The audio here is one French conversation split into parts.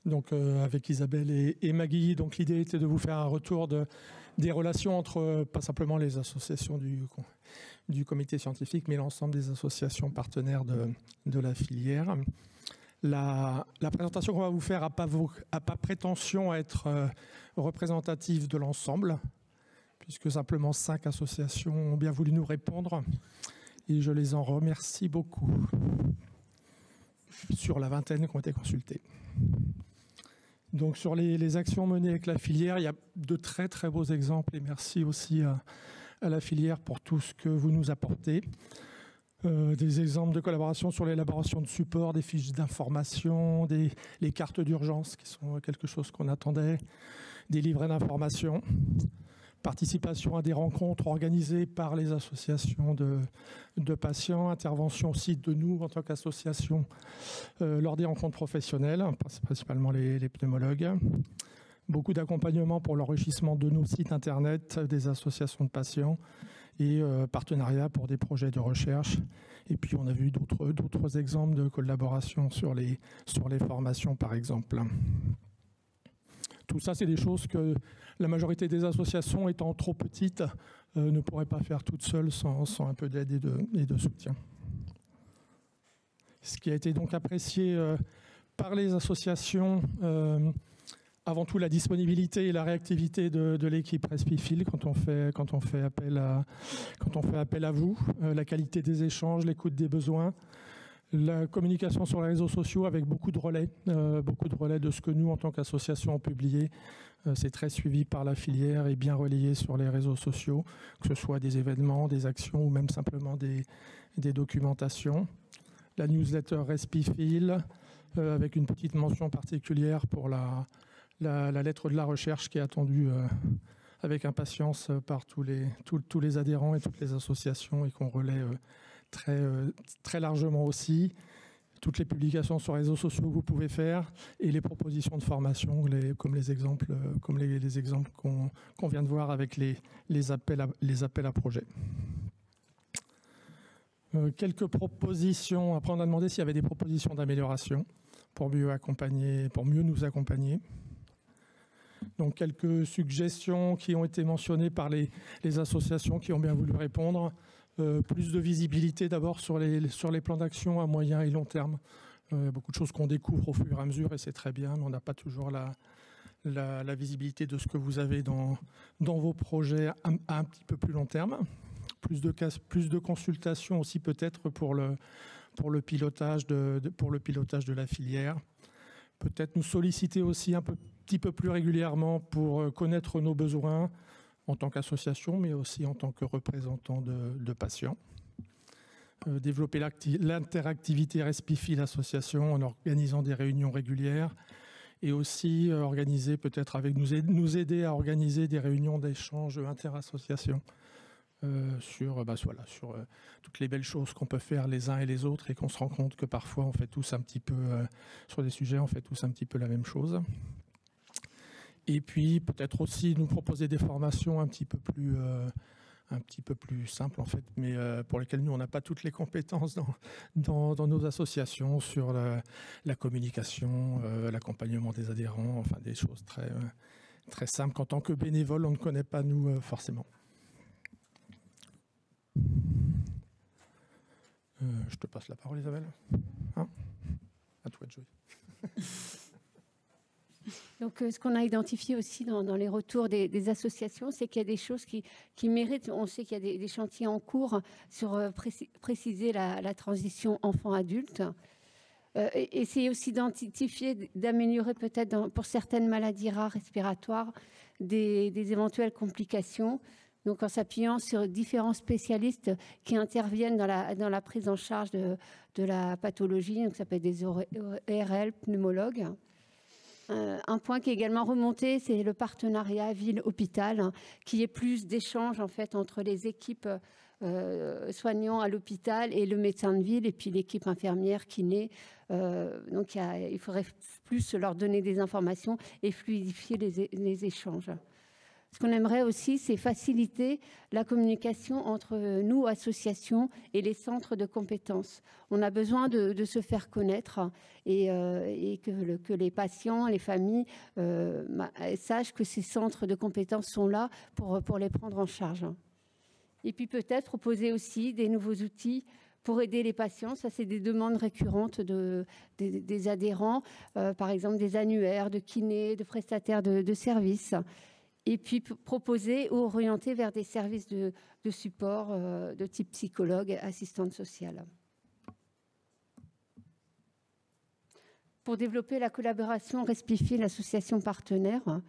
donc avec Isabelle et Maggie. Donc l'idée était de vous faire un retour des relations entre pas simplement les associations du comité scientifique, mais l'ensemble des associations partenaires de la filière. La présentation qu'on va vous faire n'a pas prétention à être représentative de l'ensemble, puisque simplement 5 associations ont bien voulu nous répondre, et je les en remercie beaucoup, sur la vingtaine qui ont été consultées. Donc sur les actions menées avec la filière, il y a de très très beaux exemples, et merci aussi à la filière pour tout ce que vous nous apportez. Des exemples de collaboration sur l'élaboration de supports, des fiches d'information, les cartes d'urgence qui sont quelque chose qu'on attendait, des livrets d'information, participation à des rencontres organisées par les associations de patients, intervention aussi de nous en tant qu'association lors des rencontres professionnelles, principalement les pneumologues. Beaucoup d'accompagnement pour l'enrichissement de nos sites internet, des associations de patients et partenariats pour des projets de recherche. Et puis on a vu d'autres exemples de collaboration sur les formations par exemple. Tout ça, c'est des choses que la majorité des associations, étant trop petites, ne pourraient pas faire toutes seules sans un peu d'aide et de soutien. Ce qui a été donc apprécié par les associations, avant tout la disponibilité et la réactivité de l'équipe Respifil quand on fait appel à vous, la qualité des échanges, l'écoute des besoins, la communication sur les réseaux sociaux avec beaucoup de relais de ce que nous, en tant qu'association, on publié. C'est très suivi par la filière et bien relayé sur les réseaux sociaux, que ce soit des événements, des actions ou même simplement des documentations. La newsletter Respifil, avec une petite mention particulière pour la lettre de la recherche qui est attendue avec impatience par tous les adhérents et toutes les associations et qu'on relaie très largement aussi. Toutes les publications sur les réseaux sociaux que vous pouvez faire et les propositions de formation, comme les exemples qu'on vient de voir avec les appels à projets. Quelques propositions. Après, on a demandé s'il y avait des propositions d'amélioration pour mieux nous accompagner. Donc, quelques suggestions qui ont été mentionnées par les associations qui ont bien voulu répondre. Plus de visibilité d'abord sur les plans d'action à moyen et long terme. Beaucoup de choses qu'on découvre au fur et à mesure et c'est très bien, mais on n'a pas toujours la visibilité de ce que vous avez dans vos projets à un petit peu plus long terme. Plus de consultations aussi peut-être pour le pilotage de la filière. Peut-être nous solliciter aussi un petit peu plus régulièrement pour connaître nos besoins en tant qu'association, mais aussi en tant que représentant de patients. Développer l'interactivité Respifil association en organisant des réunions régulières et aussi organiser peut-être nous aider à organiser des réunions d'échange interassociations sur toutes les belles choses qu'on peut faire les uns et les autres et qu'on se rend compte que parfois on fait tous un petit peu, sur des sujets, on fait tous un petit peu la même chose. Et puis peut-être aussi nous proposer des formations un petit peu plus simples en fait, mais pour lesquelles nous on n'a pas toutes les compétences dans nos associations sur la communication, l'accompagnement des adhérents, enfin des choses très simples qu'en tant que bénévole on ne connaît pas nous forcément. Je te passe la parole Isabelle. Hein, à toi de jouer. Donc, ce qu'on a identifié aussi dans les retours des associations, c'est qu'il y a des choses qui méritent. On sait qu'il y a des chantiers en cours sur préciser la transition enfant-adulte. Essayer aussi d'identifier, d'améliorer peut-être pour certaines maladies rares respiratoires des éventuelles complications. Donc, en s'appuyant sur différents spécialistes qui interviennent dans la prise en charge de la pathologie. Donc, ça peut être des ORL, pneumologues. Un point qui est également remonté, c'est le partenariat ville-hôpital, qui est plus d'échanges en fait entre les équipes soignants à l'hôpital et le médecin de ville et puis l'équipe infirmière kiné. Donc il faudrait plus leur donner des informations et fluidifier les échanges. Ce qu'on aimerait aussi, c'est faciliter la communication entre nous, associations, et les centres de compétences. On a besoin de se faire connaître et que les patients, les familles sachent que ces centres de compétences sont là pour les prendre en charge. Et puis peut-être proposer aussi des nouveaux outils pour aider les patients. Ça, c'est des demandes récurrentes des adhérents, par exemple des annuaires, de kinés, de prestataires de services. Et puis proposer ou orienter vers des services de support de type psychologue, assistante sociale. Pour développer la collaboration Respifi, l'association partenaire,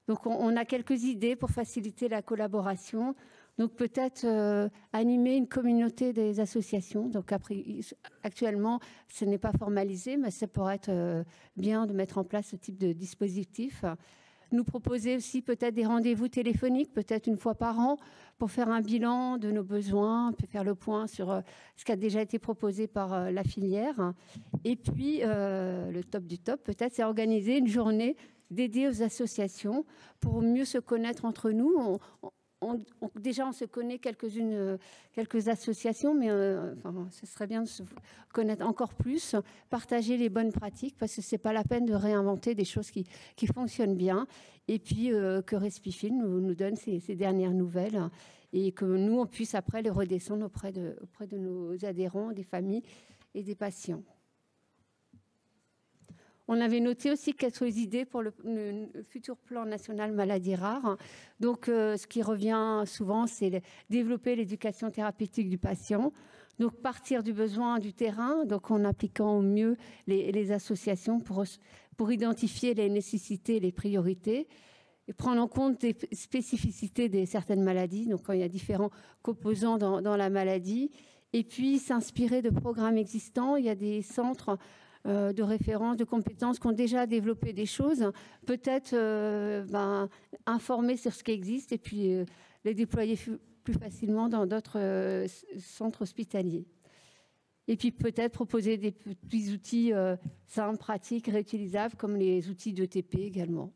donc on a quelques idées pour faciliter la collaboration. Donc peut-être animer une communauté des associations. Donc actuellement, ce n'est pas formalisé, mais ça pourrait être bien de mettre en place ce type de dispositif. Nous proposer aussi peut-être des rendez-vous téléphoniques, peut-être une fois par an, pour faire un bilan de nos besoins, puis faire le point sur ce qui a déjà été proposé par la filière. Et puis, le top du top, peut-être, c'est organiser une journée dédiée aux associations pour mieux se connaître entre nous. Déjà, on se connaît quelques associations, mais ce serait bien de se connaître encore plus, partager les bonnes pratiques, parce que ce n'est pas la peine de réinventer des choses qui fonctionnent bien, et puis que Respifi nous donne ces dernières nouvelles, et que nous, on puisse après les redescendre auprès de nos adhérents, des familles et des patients. On avait noté aussi quelques idées pour le futur plan national maladies rares. Donc, ce qui revient souvent, c'est développer l'éducation thérapeutique du patient. Donc, partir du besoin du terrain, donc en appliquant au mieux les associations pour identifier les nécessités et les priorités, et prendre en compte des spécificités de certaines maladies, donc quand il y a différents composants dans la maladie, et puis s'inspirer de programmes existants. Il y a des centres de référence, de compétences qui ont déjà développé des choses, peut-être informer sur ce qui existe et puis les déployer plus facilement dans d'autres centres hospitaliers. Et puis peut-être proposer des petits outils simples, pratiques, réutilisables, comme les outils d'ETP également.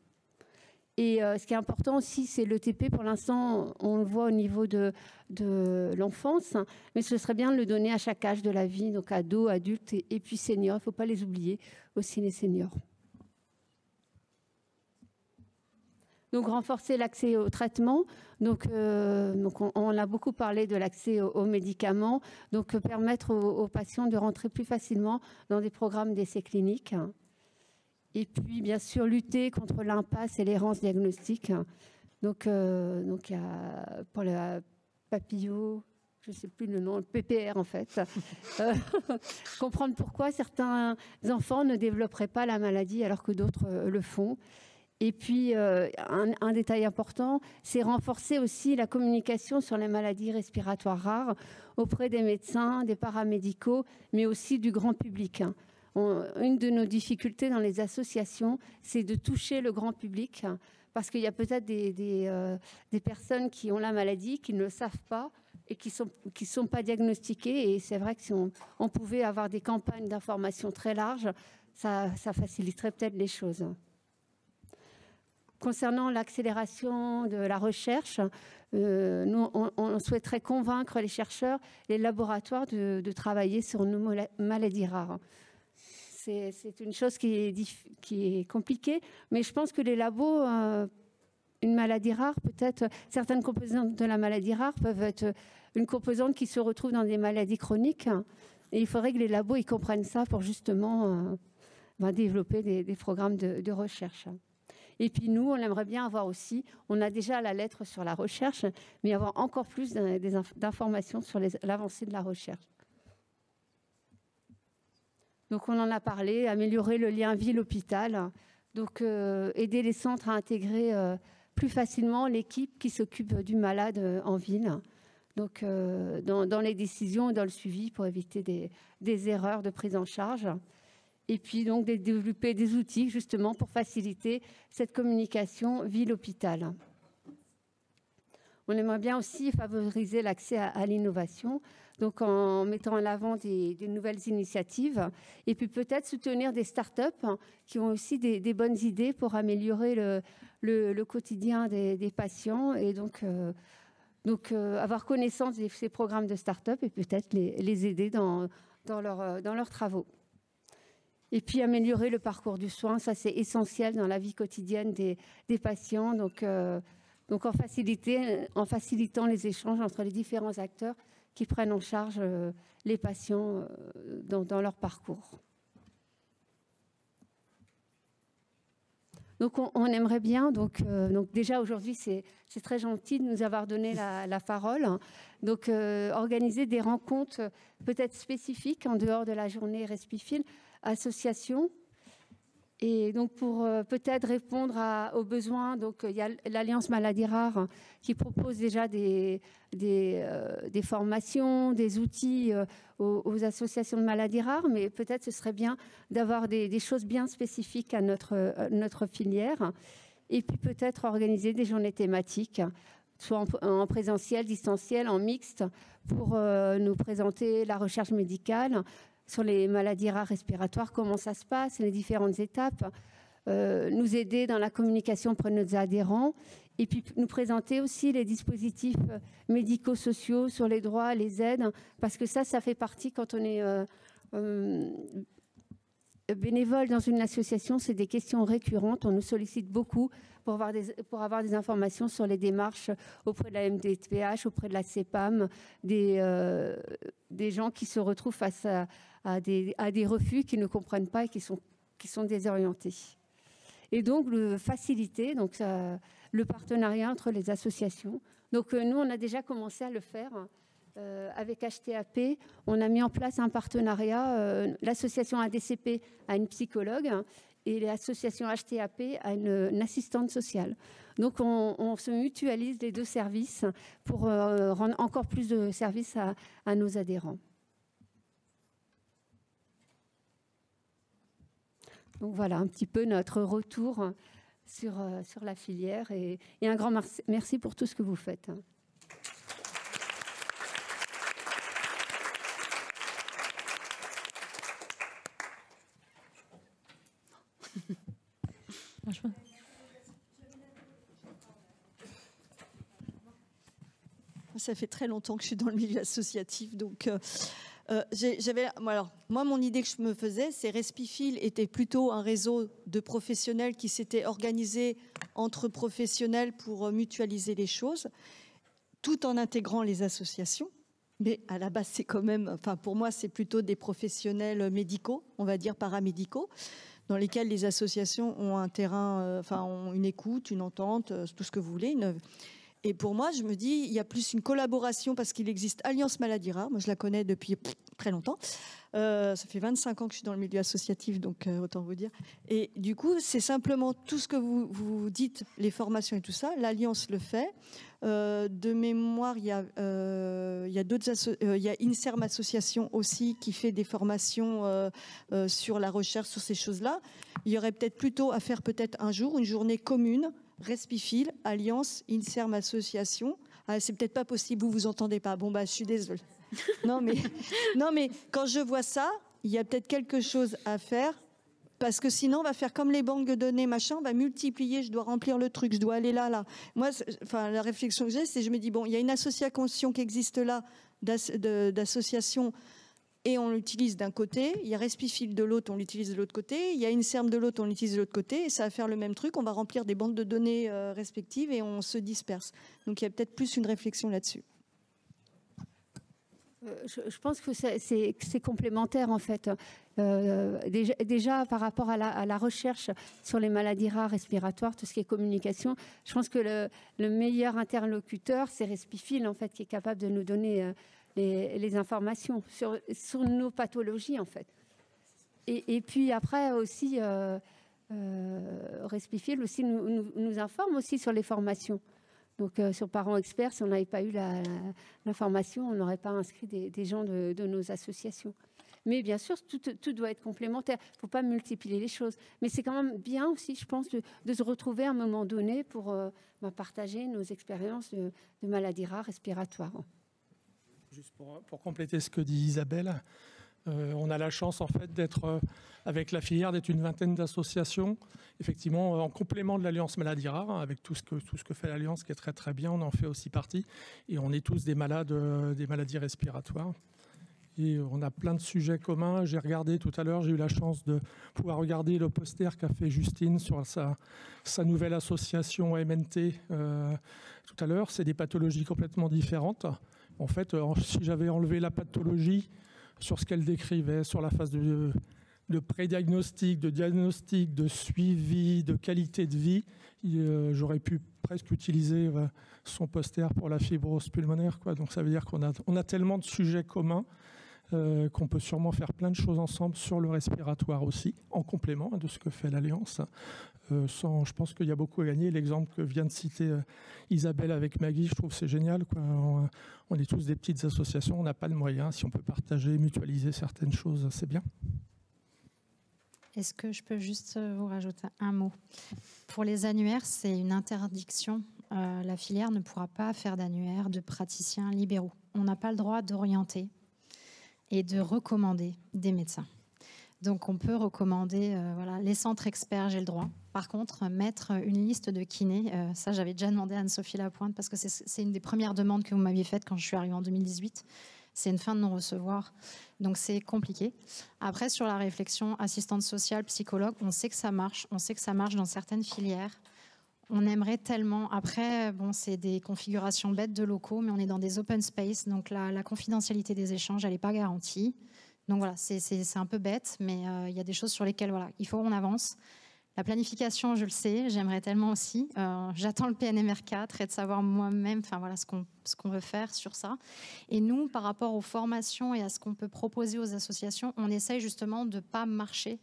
Et ce qui est important aussi, c'est l'ETP. Pour l'instant, on le voit au niveau de l'enfance, mais ce serait bien de le donner à chaque âge de la vie, donc ados, adultes et puis seniors. Il ne faut pas les oublier, aussi les seniors. Donc, renforcer l'accès au traitement. Donc on a beaucoup parlé de l'accès aux médicaments. Donc, permettre aux patients de rentrer plus facilement dans des programmes d'essais cliniques. Et puis, bien sûr, lutter contre l'impasse et l'errance diagnostique. Donc il y a pour le papillot, je ne sais plus le nom, le PPR en fait. Comprendre pourquoi certains enfants ne développeraient pas la maladie alors que d'autres le font. Et puis, un détail important, c'est renforcer aussi la communication sur les maladies respiratoires rares auprès des médecins, des paramédicaux, mais aussi du grand public. Une de nos difficultés dans les associations, c'est de toucher le grand public, parce qu'il y a peut-être des personnes qui ont la maladie, qui ne le savent pas et qui sont pas diagnostiquées. Et c'est vrai que si on pouvait avoir des campagnes d'information très larges, ça faciliterait peut-être les choses. Concernant l'accélération de la recherche, nous, on souhaiterait convaincre les chercheurs, les laboratoires de travailler sur nos maladies rares. C'est une chose qui est compliquée, mais je pense que les labos, une maladie rare, peut-être certaines composantes de la maladie rare peuvent être une composante qui se retrouve dans des maladies chroniques. Et il faudrait que les labos ils comprennent ça pour justement développer des programmes de recherche. Et puis nous, on aimerait bien avoir aussi, on a déjà la lettre sur la recherche, mais avoir encore plus d'informations sur l'avancée de la recherche. Donc, on en a parlé, améliorer le lien ville-hôpital, donc aider les centres à intégrer plus facilement l'équipe qui s'occupe du malade en ville, donc dans les décisions et dans le suivi pour éviter des erreurs de prise en charge. Et puis, donc, de développer des outils, justement, pour faciliter cette communication ville-hôpital. On aimerait bien aussi favoriser l'accès à l'innovation. donc en mettant en avant des nouvelles initiatives, et puis peut-être soutenir des startups qui ont aussi des bonnes idées pour améliorer le quotidien des patients, et donc avoir connaissance de ces programmes de start-up et peut-être les aider dans leurs travaux. Et puis améliorer le parcours du soin, ça c'est essentiel dans la vie quotidienne des patients. Donc en facilitant les échanges entre les différents acteurs qui prennent en charge les patients dans leur parcours. Donc on aimerait bien, donc déjà aujourd'hui c'est très gentil de nous avoir donné la parole, donc organiser des rencontres peut-être spécifiques en dehors de la journée Respifil, associations, et donc pour peut-être répondre aux besoins, donc il y a l'Alliance Maladies Rares qui propose déjà des formations, des outils aux associations de maladies rares, mais peut-être ce serait bien d'avoir des choses bien spécifiques à notre filière, et puis peut-être organiser des journées thématiques, soit en présentiel, distanciel, en mixte, pour nous présenter la recherche médicale sur les maladies rares respiratoires, comment ça se passe, les différentes étapes, nous aider dans la communication auprès de nos adhérents, et puis nous présenter aussi les dispositifs médico-sociaux sur les droits, les aides, parce que ça fait partie, quand on est bénévole dans une association, c'est des questions récurrentes. On nous sollicite beaucoup pour avoir des informations sur les démarches auprès de la MDPH, auprès de la CEPAM, des gens qui se retrouvent face à des refus, qui ne comprennent pas et qui sont désorientés. Et donc, faciliter le partenariat entre les associations. Donc, nous, on a déjà commencé à le faire. Avec HTAP, on a mis en place un partenariat. L'association ADCP a une psychologue et l'association HTAP a une assistante sociale. Donc, on se mutualise les deux services pour rendre encore plus de services à nos adhérents. Donc, voilà un petit peu notre retour sur la filière. Et un grand merci pour tout ce que vous faites. Ça fait très longtemps que je suis dans le milieu associatif, donc moi, mon idée que je me faisais, c'est Respifil était plutôt un réseau de professionnels qui s'étaient organisés entre professionnels pour mutualiser les choses, tout en intégrant les associations. Mais à la base, c'est quand même, pour moi, c'est plutôt des professionnels médicaux, on va dire paramédicaux, dans lesquels les associations ont un terrain, ont une écoute, une entente, tout ce que vous voulez. Et pour moi, je me dis, il y a plus une collaboration parce qu'il existe Alliance Maladies Rares. Moi, je la connais depuis très longtemps. Ça fait 25 ans que je suis dans le milieu associatif, donc autant vous dire. Et du coup, c'est simplement tout ce que vous dites, les formations et tout ça. L'Alliance le fait. De mémoire, il y a INSERM Association aussi qui fait des formations sur la recherche, sur ces choses-là. Il y aurait peut-être plutôt à faire peut-être un jour une journée commune, Respifil, Alliance, INSERM Association. Ah, c'est peut-être pas possible, vous entendez pas. Bon, je suis désolée. Non, mais quand je vois ça, il y a peut-être quelque chose à faire. Parce que sinon, on va faire comme les banques de données, machin, on va multiplier, je dois remplir le truc, je dois aller là. Moi, la réflexion que j'ai, c'est je me dis, bon, il y a une association qui existe là, d'associations, et on l'utilise d'un côté, il y a Respifil de l'autre, on l'utilise de l'autre côté, il y a INSERM de l'autre, on l'utilise de l'autre côté, et ça va faire le même truc, on va remplir des banques de données respectives et on se disperse. Donc il y a peut-être plus une réflexion là-dessus. Je pense que c'est complémentaire en fait. Déjà par rapport à la recherche sur les maladies rares respiratoires, tout ce qui est communication, je pense que le meilleur interlocuteur, c'est Respifil en fait, qui est capable de nous donner les informations sur nos pathologies en fait. Et puis après aussi, Respifil aussi nous informe aussi sur les formations. Donc, sur Parents Experts, si on n'avait pas eu l'information, on n'aurait pas inscrit des gens de nos associations. Mais bien sûr, tout doit être complémentaire. Il ne faut pas multiplier les choses. Mais c'est quand même bien aussi, je pense, de se retrouver à un moment donné pour partager nos expériences de maladies rares respiratoires. Juste pour compléter ce que dit Isabelle, on a la chance en fait d'être avec la filière, d'être une vingtaine d'associations, effectivement en complément de l'Alliance Maladies Rares, hein, avec tout ce que fait l'Alliance qui est très très bien, on en fait aussi partie, et on est tous des malades des maladies respiratoires. Et on a plein de sujets communs. J'ai regardé tout à l'heure, j'ai eu la chance de pouvoir regarder le poster qu'a fait Justine sur sa nouvelle association MNT tout à l'heure. C'est des pathologies complètement différentes. En fait, si j'avais enlevé la pathologie sur ce qu'elle décrivait, sur la phase de pré-diagnostic, de diagnostic, de suivi, de qualité de vie, j'aurais pu presque utiliser son poster pour la fibrose pulmonaire, quoi. Donc ça veut dire qu'on a tellement de sujets communs qu'on peut sûrement faire plein de choses ensemble sur le respiratoire aussi, en complément de ce que fait l'Alliance. Je pense qu'il y a beaucoup à gagner. L'exemple que vient de citer Isabelle avec Maggie, je trouve que c'est génial, quoi. On est tous des petites associations, on n'a pas de moyens. Si on peut partager, mutualiser certaines choses, c'est bien. Est-ce que je peux juste vous rajouter un mot? Pour les annuaires, c'est une interdiction. La filière ne pourra pas faire d'annuaires de praticiens libéraux. On n'a pas le droit d'orienter et de recommander des médecins. Donc on peut recommander les centres experts, j'ai le droit. Par contre, mettre une liste de kinés, ça j'avais déjà demandé à Anne-Sophie Lapointe parce que c'est une des premières demandes que vous m'aviez faites quand je suis arrivée en 2018. C'est une fin de non-recevoir, donc c'est compliqué. Après, sur la réflexion assistante sociale, psychologue, on sait que ça marche dans certaines filières. On aimerait tellement. Après, bon, c'est des configurations bêtes de locaux, mais on est dans des open space, donc la confidentialité des échanges, elle n'est pas garantie. Donc voilà, c'est un peu bête, mais il y a des choses sur lesquelles il faut qu'on avance. La planification, je le sais, j'aimerais tellement aussi. J'attends le PNMR 4 et de savoir moi-même ce qu'on veut faire sur ça. Et nous, par rapport aux formations et à ce qu'on peut proposer aux associations, on essaye justement de ne pas marcher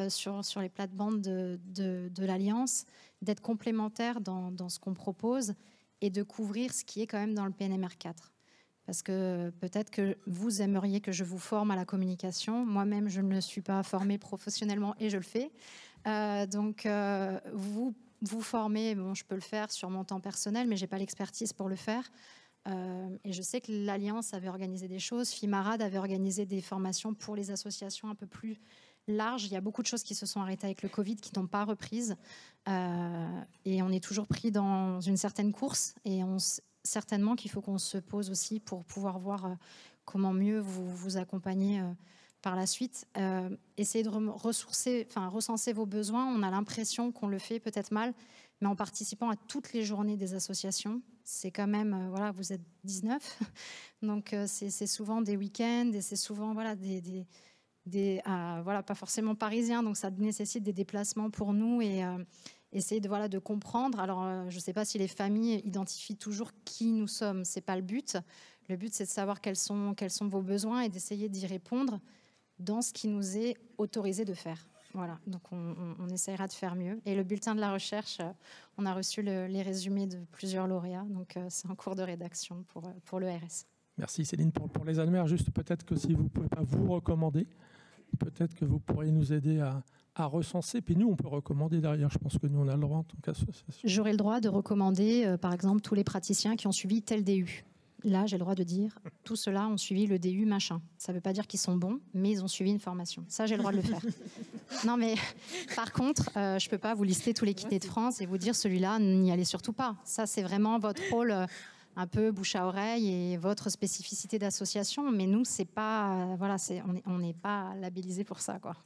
sur les plates-bandes de l'Alliance, d'être complémentaire dans ce qu'on propose et de couvrir ce qui est quand même dans le PNMR 4. Parce que peut-être que vous aimeriez que je vous forme à la communication. Moi-même, je ne me suis pas formée professionnellement et je le fais. Donc, vous formez, bon, je peux le faire sur mon temps personnel, mais je n'ai pas l'expertise pour le faire. Et je sais que l'Alliance avait organisé des choses. FIMARAD avait organisé des formations pour les associations un peu plus larges. Il y a beaucoup de choses qui se sont arrêtées avec le Covid, qui n'ont pas reprises. Et on est toujours pris dans une certaine course. Et certainement qu'il faut qu'on se pose aussi pour pouvoir voir comment mieux vous accompagner par la suite. Essayez de recenser vos besoins. On a l'impression qu'on le fait peut-être mal, mais en participant à toutes les journées des associations, c'est quand même, vous êtes 19, donc c'est souvent des week-ends et c'est souvent pas forcément parisiens, donc ça nécessite des déplacements pour nous et essayer de comprendre. Alors, je ne sais pas si les familles identifient toujours qui nous sommes. Ce n'est pas le but. Le but, c'est de savoir quels sont vos besoins et d'essayer d'y répondre dans ce qui nous est autorisé de faire. Voilà, donc on essaiera de faire mieux. Et le bulletin de la recherche, on a reçu les résumés de plusieurs lauréats, donc c'est en cours de rédaction pour le RS. Merci Céline pour les annuaires. Juste peut-être que si vous ne pouvez pas vous recommander, peut-être que vous pourriez nous aider à recenser. Puis nous, on peut recommander derrière. Je pense que nous, on a le droit en tant qu'association. J'aurai le droit de recommander, par exemple, tous les praticiens qui ont suivi tel DU. Là, j'ai le droit de dire, tous ceux-là ont suivi le DU machin. Ça ne veut pas dire qu'ils sont bons, mais ils ont suivi une formation. Ça, j'ai le droit de le faire. Non, mais par contre, je ne peux pas vous lister tous les kinés de France et vous dire, celui-là, n'y allez surtout pas. Ça, c'est vraiment votre rôle un peu bouche à oreille et votre spécificité d'association. Mais nous, c'est pas, on n'est pas labellisé pour ça, quoi.